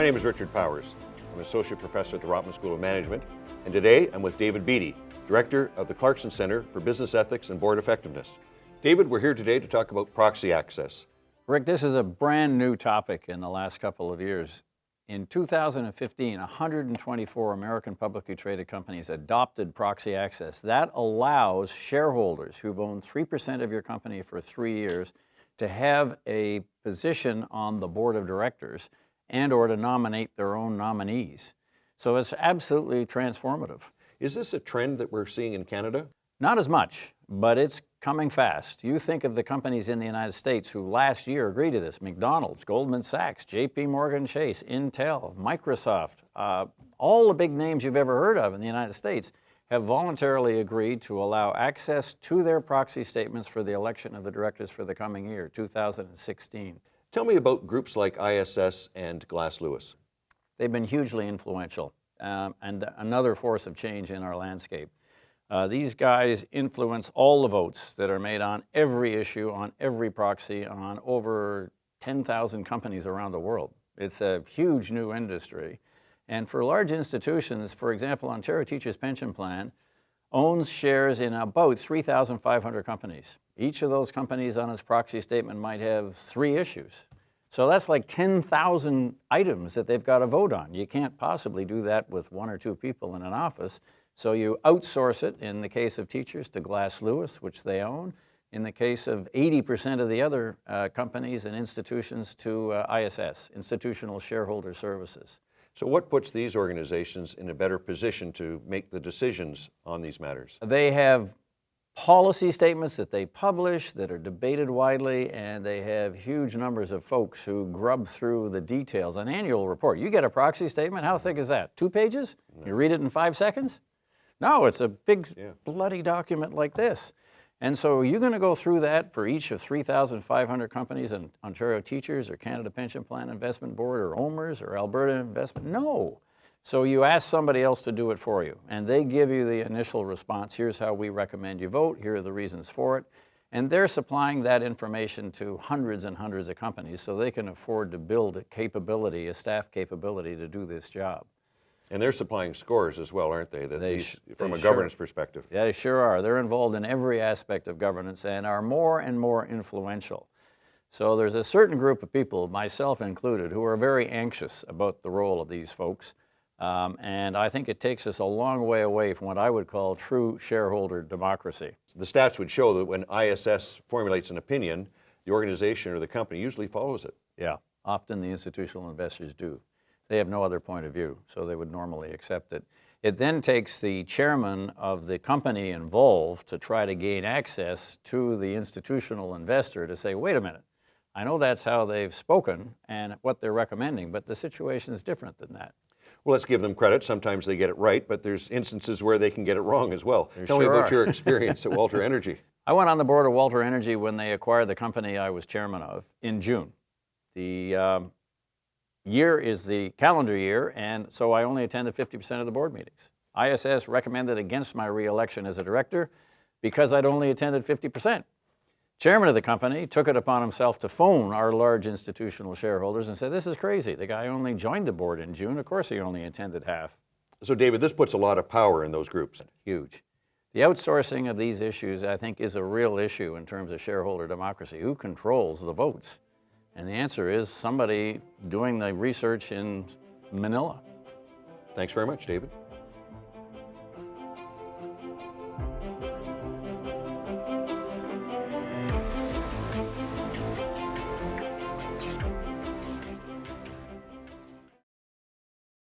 My name is Richard Powers. I'm an associate professor at the Rotman School of Management, and today I'm with David Beatty, director of the Clarkson Center for Business Ethics and Board Effectiveness. David, we're here today to talk about proxy access. Rick, this is a brand new topic in the last couple of years. In 2015, 124 American publicly traded companies adopted proxy access. That allows shareholders who've owned 3% of your company for 3 years to have a position on the board of directors and or to nominate their own nominees. So it's absolutely transformative. Is this a trend that we're seeing in Canada? Not as much, but it's coming fast. You think of the companies in the United States who last year agreed to this: McDonald's, Goldman Sachs, JP Morgan Chase, Intel, Microsoft, all the big names you've ever heard of in the United States have voluntarily agreed to allow access to their proxy statements for the election of the directors for the coming year, 2016. Tell me about groups like ISS and Glass Lewis. They've been hugely influential and another force of change in our landscape. These guys influence all the votes that are made on every issue, on every proxy, on over 10,000 companies around the world. It's a huge new industry. And for large institutions, for example, Ontario Teachers' Pension Plan owns shares in about 3,500 companies. Each of those companies on its proxy statement might have 3 issues. So that's like 10,000 items that they've got to vote on. You can't possibly do that with 1 or 2 people in an office. So you outsource it, in the case of teachers, to Glass Lewis, which they own. In the case of 80% of the other companies and institutions, to ISS, Institutional Shareholder Services. So what puts these organizations in a better position to make the decisions on these matters? They have policy statements that they publish that are debated widely, and they have huge numbers of folks who grub through the details. An annual report. You get a proxy statement, how thick is that? 2 pages? No. You read it in 5 seconds? No, it's a big bloody document like this. And so you're going to go through that for each of 3,500 companies in Ontario Teachers or Canada Pension Plan Investment Board or OMERS or Alberta Investment? No. So you ask somebody else to do it for you, and they give you the initial response. Here's how we recommend you vote. Here are the reasons for it. And they're supplying that information to hundreds and hundreds of companies so they can afford to build a capability, a staff capability to do this job. And they're supplying scores as well, aren't they? From a governance perspective. Yeah, they sure are. They're involved in every aspect of governance and are more and more influential. So there's a certain group of people, myself included, who are very anxious about the role of these folks. And I think it takes us a long way away from what I would call true shareholder democracy. The stats would show that when ISS formulates an opinion, the organization or the company usually follows it. Yeah, often the institutional investors do. They have no other point of view, so they would normally accept it. It then takes the chairman of the company involved to try to gain access to the institutional investor to say, wait a minute, I know that's how they've spoken and what they're recommending, but the situation is different than that. Well, let's give them credit. Sometimes they get it right, but there's instances where they can get it wrong as well. Tell me about your experience at Walter Energy. I went on the board of Walter Energy when they acquired the company I was chairman of in June. The year is the calendar year, and so I only attended 50% of the board meetings. ISS recommended against my re-election as a director because I'd only attended 50%. Chairman of the company took it upon himself to phone our large institutional shareholders and said, this is crazy. The guy only joined the board in June. Of course he only attended half. So David, this puts a lot of power in those groups. Huge. The outsourcing of these issues, I think, is a real issue in terms of shareholder democracy. Who controls the votes? And the answer is somebody doing the research in Manila. Thanks very much, David.